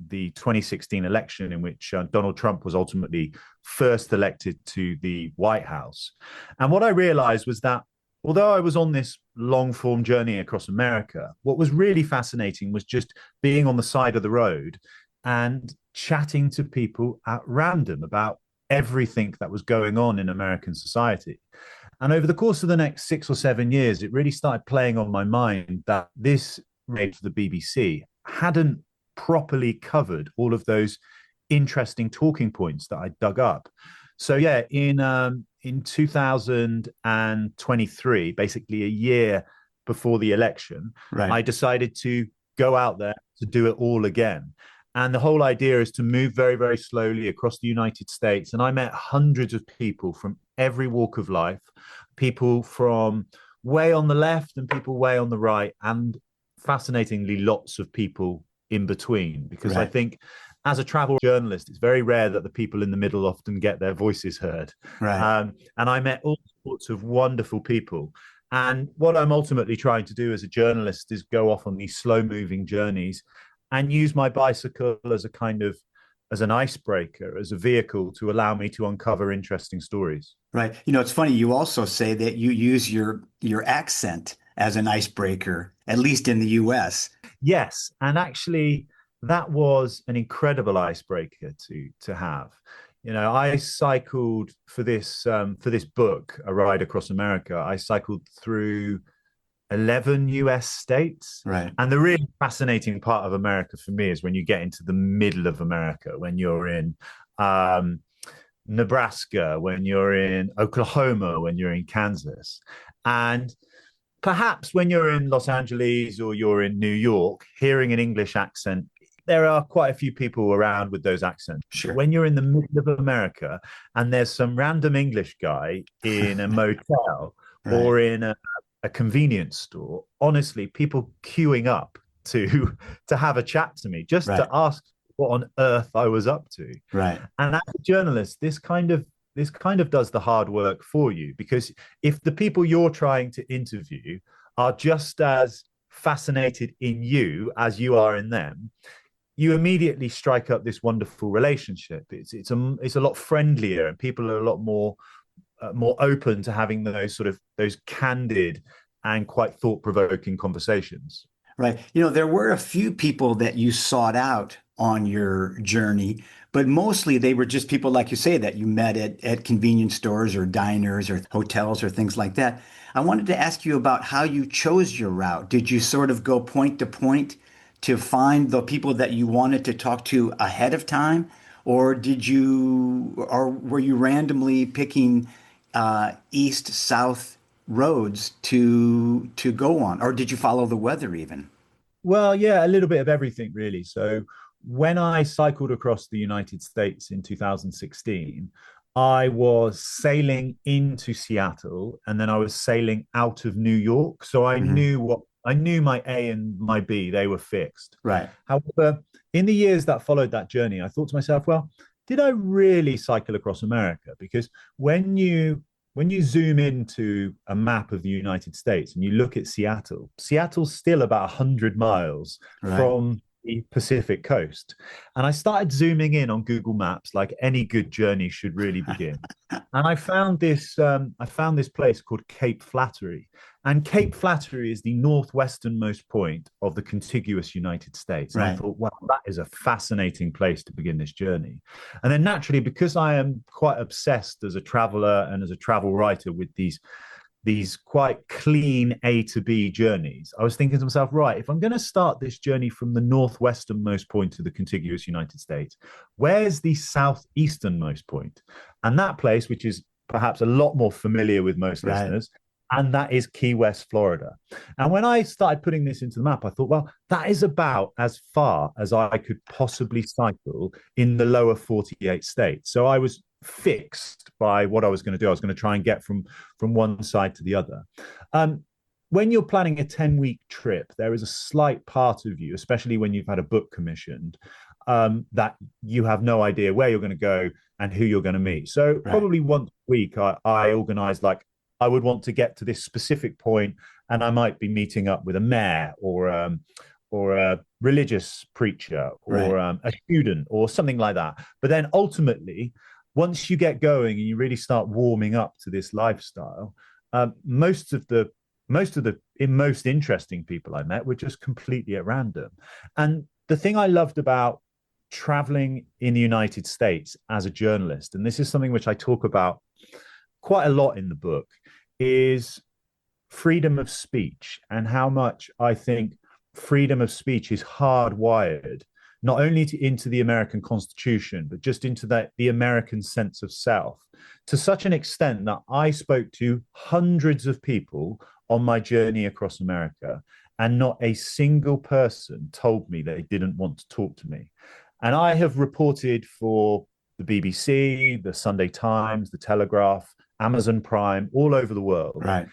the 2016 election in which Donald Trump was ultimately first elected to the White House. And what I realized was that although I was on this long form journey across America, what was really fascinating was just being on the side of the road and chatting to people at random about everything that was going on in American society. And over the course of the next 6 or 7 years, it really started playing on my mind that this raid for the BBC hadn't properly covered all of those interesting talking points that I dug up. So in 2023, basically a year before the election, I decided to go out there to do it all again. And the whole idea is to move very, very slowly across the United States. And I met hundreds of people from every walk of life, people from way on the left and people way on the right, and fascinatingly, lots of people in between. Because I think as a travel journalist, it's very rare that the people in the middle often get their voices heard. And I met all sorts of wonderful people. And what I'm ultimately trying to do as a journalist is go off on these slow-moving journeys and use my bicycle as as an icebreaker, as a vehicle to allow me to uncover interesting stories. Right. You know, it's funny. You also say that you use your accent as an icebreaker, at least in the US. Yes. And actually, that was an incredible icebreaker to have. You know, I cycled for this book, A Ride Across America. I cycled through 11 US states. Right. And the really fascinating part of America for me is when you get into the middle of America, when you're in Nebraska, when you're in Oklahoma, when you're in Kansas. And perhaps when you're in Los Angeles or you're in New York, hearing an English accent there are quite a few people around with those accents. Sure. When you're in the middle of America and there's some random English guy in a motel or in a convenience store, honestly, people queuing up to have a chat to me just to ask what on earth I was up to. Right. And as a journalist, this kind of does the hard work for you, because if the people you're trying to interview are just as fascinated in you as you are in them, you immediately strike up this wonderful relationship. It's a lot friendlier, and people are a lot more open to having those candid and quite thought-provoking conversations. Right. There were a few people that you sought out on your journey, but mostly they were just people, like you say, that you met at convenience stores or diners or hotels or things like that. I wanted to ask you about how you chose your route. Did you sort of go point to point to find the people that you wanted to talk to ahead of time? Or were you randomly picking east, south roads to go on? Or did you follow the weather even? Well, yeah, a little bit of everything, really. So when I cycled across the United States in 2016, I was sailing into Seattle, and then I was sailing out of New York. So I knew my A and my B, they were fixed. Right. However, in the years that followed that journey, I thought to myself, well, did I really cycle across America? Because when you zoom into a map of the United States and you look at Seattle's still about 100 miles from the Pacific coast. And I started zooming in on Google Maps, like any good journey should really begin. And I found this place called Cape Flattery. And Cape Flattery is the northwesternmost point of the contiguous United States. And I thought, wow, that is a fascinating place to begin this journey. And then naturally, because I am quite obsessed as a traveler and as a travel writer with these quite clean A to B journeys, I was thinking to myself, right, if I'm going to start this journey from the northwesternmost point of the contiguous United States, where's the southeasternmost point? And that place, which is perhaps a lot more familiar with most listeners, and that is Key West, Florida. And when I started putting this into the map, I thought, well, that is about as far as I could possibly cycle in the lower 48 states. So I was fixed by what I was going to do. I was going to try and get from one side to the other. When you're planning a 10-week trip, there is a slight part of you, especially when you've had a book commissioned, that you have no idea where you're going to go and who you're going to meet. So probably once a week, I organize, like, I would want to get to this specific point, and I might be meeting up with a mayor or a religious preacher or a student or something like that. But then ultimately, once you get going and you really start warming up to this lifestyle, most of the most interesting people I met were just completely at random. And the thing I loved about traveling in the United States as a journalist, and this is something which I talk about quite a lot in the book, is freedom of speech, and how much I think freedom of speech is hardwired not only into the American Constitution, but just into the American sense of self, to such an extent that I spoke to hundreds of people on my journey across America, and not a single person told me they didn't want to talk to me. And I have reported for the BBC, the Sunday Times, the Telegraph, Amazon Prime, all over the world. Right.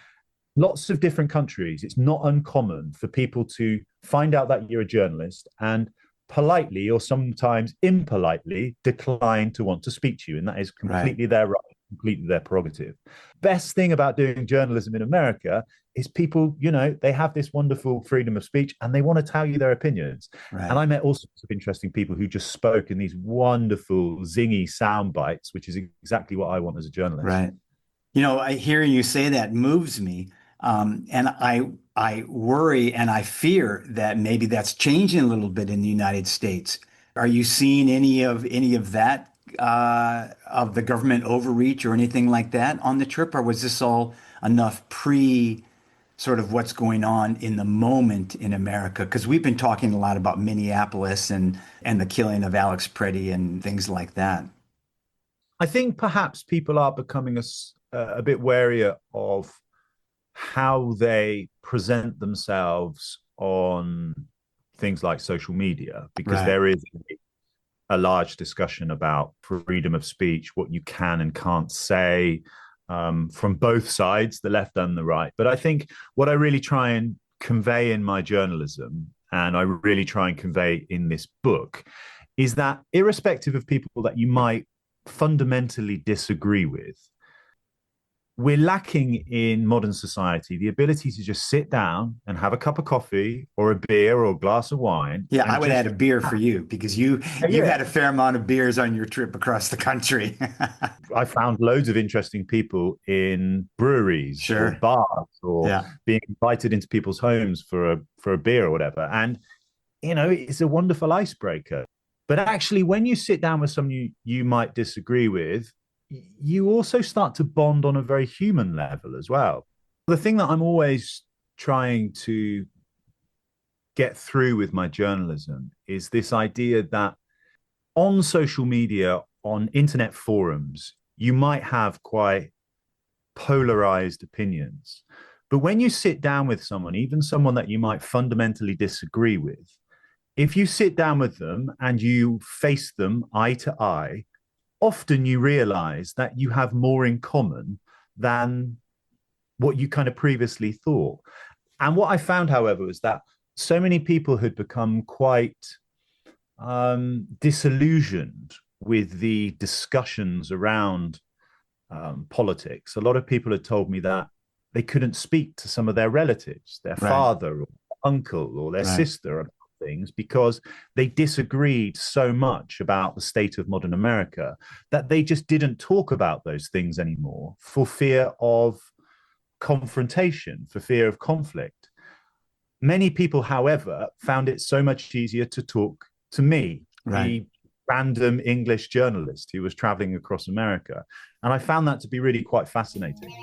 Lots of different countries. It's not uncommon for people to find out that you're a journalist and politely, or sometimes impolitely, decline to want to speak to you. And that is completely their right, completely their prerogative. Best thing about doing journalism in America is people, they have this wonderful freedom of speech and they want to tell you their opinions. And I met all sorts of interesting people who just spoke in these wonderful, zingy sound bites, which is exactly what I want as a journalist. Right. I hear you say that moves me. And I worry and I fear that maybe that's changing a little bit in the United States. Are you seeing any of that, of the government overreach or anything like that on the trip? Or was this all enough sort of what's going on in the moment in America? Because we've been talking a lot about Minneapolis and the killing of Alex Preddy and things like that. I think perhaps people are becoming a bit warier of how they present themselves on things like social media, because there is a large discussion about freedom of speech, what you can and can't say, from both sides, the left and the right. But I think what I really try and convey in my journalism, and I really try and convey in this book, is that irrespective of people that you might fundamentally disagree with, we're lacking in modern society the ability to just sit down and have a cup of coffee or a beer or a glass of wine. Yeah, I would add a beer for you, because you've had a fair amount of beers on your trip across the country. I found loads of interesting people in breweries or bars, or being invited into people's homes for a beer or whatever. And, you know, it's a wonderful icebreaker. But actually, when you sit down with someone you might disagree with, you also start to bond on a very human level as well. The thing that I'm always trying to get through with my journalism is this idea that on social media, on internet forums, you might have quite polarized opinions. But when you sit down with someone, even someone that you might fundamentally disagree with, if you sit down with them and you face them eye to eye, often you realize that you have more in common than what you kind of previously thought. And what I found, however, was that so many people had become quite disillusioned with the discussions around politics. A lot of people had told me that they couldn't speak to some of their relatives, their father or uncle or their sister, about things, because they disagreed so much about the state of modern America that they just didn't talk about those things anymore for fear of confrontation, for fear of conflict. Many people, however, found it so much easier to talk to me, the random English journalist who was traveling across America. And I found that to be really quite fascinating.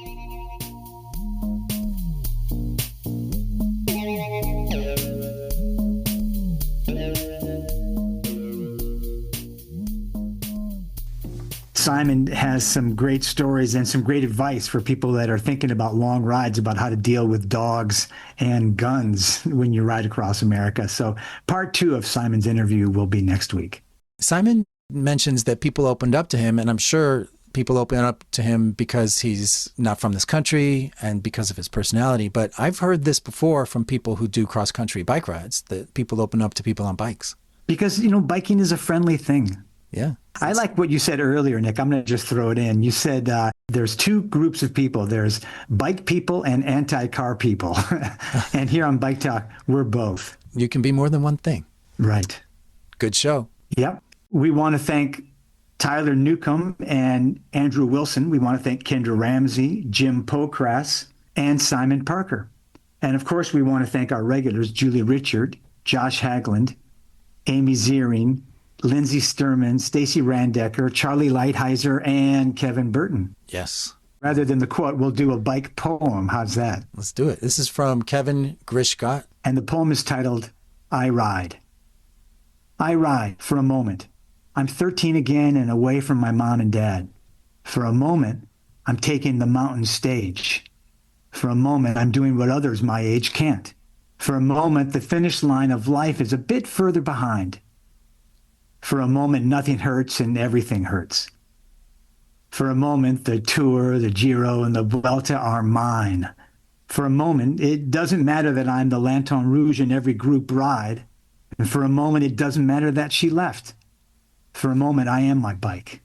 Simon has some great stories and some great advice for people that are thinking about long rides, about how to deal with dogs and guns when you ride across America. So part 2 of Simon's interview will be next week. Simon mentions that people opened up to him, and I'm sure people open up to him because he's not from this country and because of his personality. But I've heard this before from people who do cross-country bike rides, that people open up to people on bikes. Because, you know, biking is a friendly thing. Yeah. I like what you said earlier, Nick. I'm going to just throw it in. You said there's 2 groups of people. There's bike people and anti-car people. And here on Bike Talk, we're both. You can be more than one thing. Right. Good show. Yep. We want to thank Tyler Newcomb and Andrew Wilson. We want to thank Kendra Ramsey, Jim Pocrass, and Simon Parker. And of course, we want to thank our regulars, Julie Richard, Josh Hagland, Amy Ziering, Lindsay Sturman, Stacy Randecker, Charlie Lighthizer, and Kevin Burton. Yes. Rather than the quote, we'll do a bike poem. How's that? Let's do it. This is from Kevin Grishcott. And the poem is titled, I Ride. I ride for a moment. I'm 13 again and away from my mom and dad. For a moment, I'm taking the mountain stage. For a moment, I'm doing what others my age can't. For a moment, the finish line of life is a bit further behind. For a moment, nothing hurts and everything hurts. For a moment, the Tour, the Giro, and the Vuelta are mine. For a moment, it doesn't matter that I'm the Lanterne Rouge in every group ride. And for a moment, it doesn't matter that she left. For a moment, I am my bike.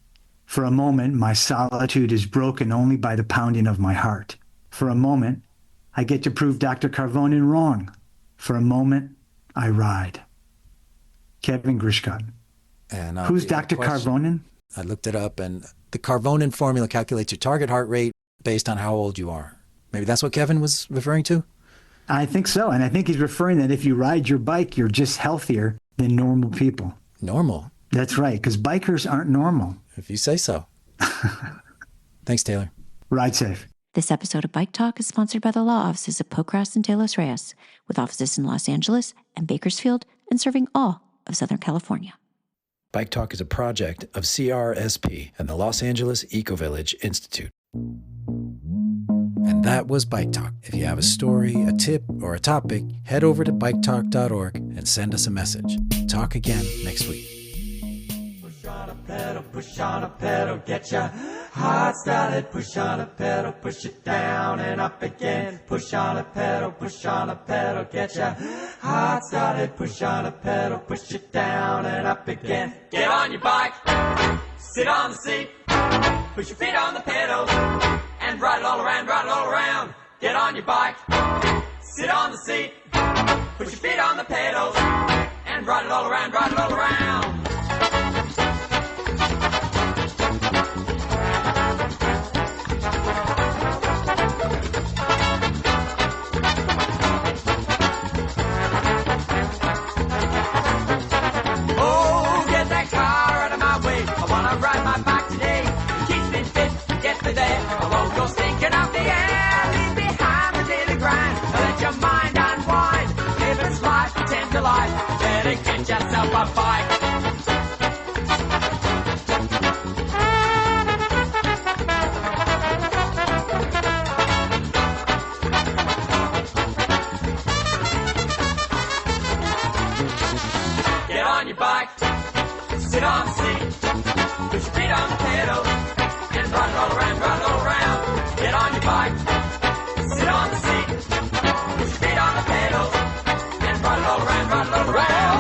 For a moment, my solitude is broken only by the pounding of my heart. For a moment, I get to prove Dr. Carvonen wrong. For a moment, I ride. Kevin Grishcott. And who's Dr. Carvonen? I looked it up, and the Carvonen formula calculates your target heart rate based on how old you are. Maybe that's what Kevin was referring to? I think so. And I think he's referring that if you ride your bike, you're just healthier than normal people. Normal? That's right, because bikers aren't normal. If you say so. Thanks, Taylor. Ride safe. This episode of Bike Talk is sponsored by the law offices of Pocrass and Talos Reyes, with offices in Los Angeles and Bakersfield and serving all of Southern California. Bike Talk is a project of CRSP and the Los Angeles Eco Village Institute. And that was Bike Talk. If you have a story, a tip, or a topic, head over to biketalk.org and send us a message. Talk again next week. Push on a pedal, get your heart started. Push on a pedal, push it down and up again. Push on a pedal, get your heart started. Push on a pedal, push it down and up again. Get on your bike, sit on the seat, push your feet on the pedal, and ride it all around, ride it all around. Get on your bike, sit on the seat, put your feet on the pedals, and ride it all around, ride it all around. Oh, get that car out of my way. I wanna ride my bike today. It keeps me fit, get me there. I won't go stinking up the air. Leave behind the daily grind. Let your mind unwind. Live its life, pretend to life. Better get yourself a bike. Get on your bike, sit on the seat, put your feet on the pedal, and ride it all around, ride it all around. Get on your bike, sit on the seat, put your feet on the pedal, and ride it all around, ride it all around.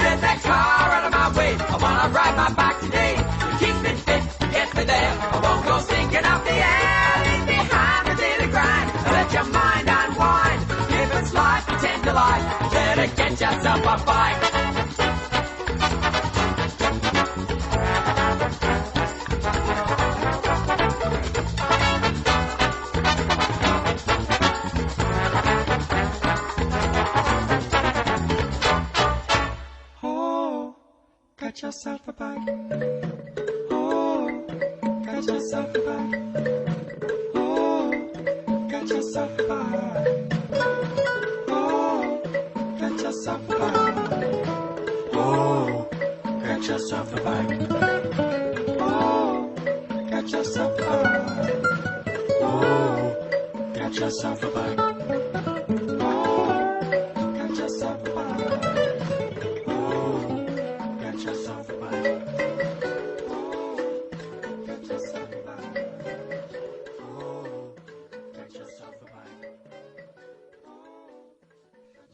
Get that car out of my way, I wanna ride my bike today. It keeps me fit, get me there, I won't go stinking up the air. Leave behind the daily grind, let your mind unwind. Live its life, pretend to life, better get yourself a bike. Got yourself a bike. Oh, got yourself a bike. Oh, got yourself a bike. Oh, got yourself a bike. Oh, got yourself a bike. Oh, got yourself a bike. Oh, got yourself a bike.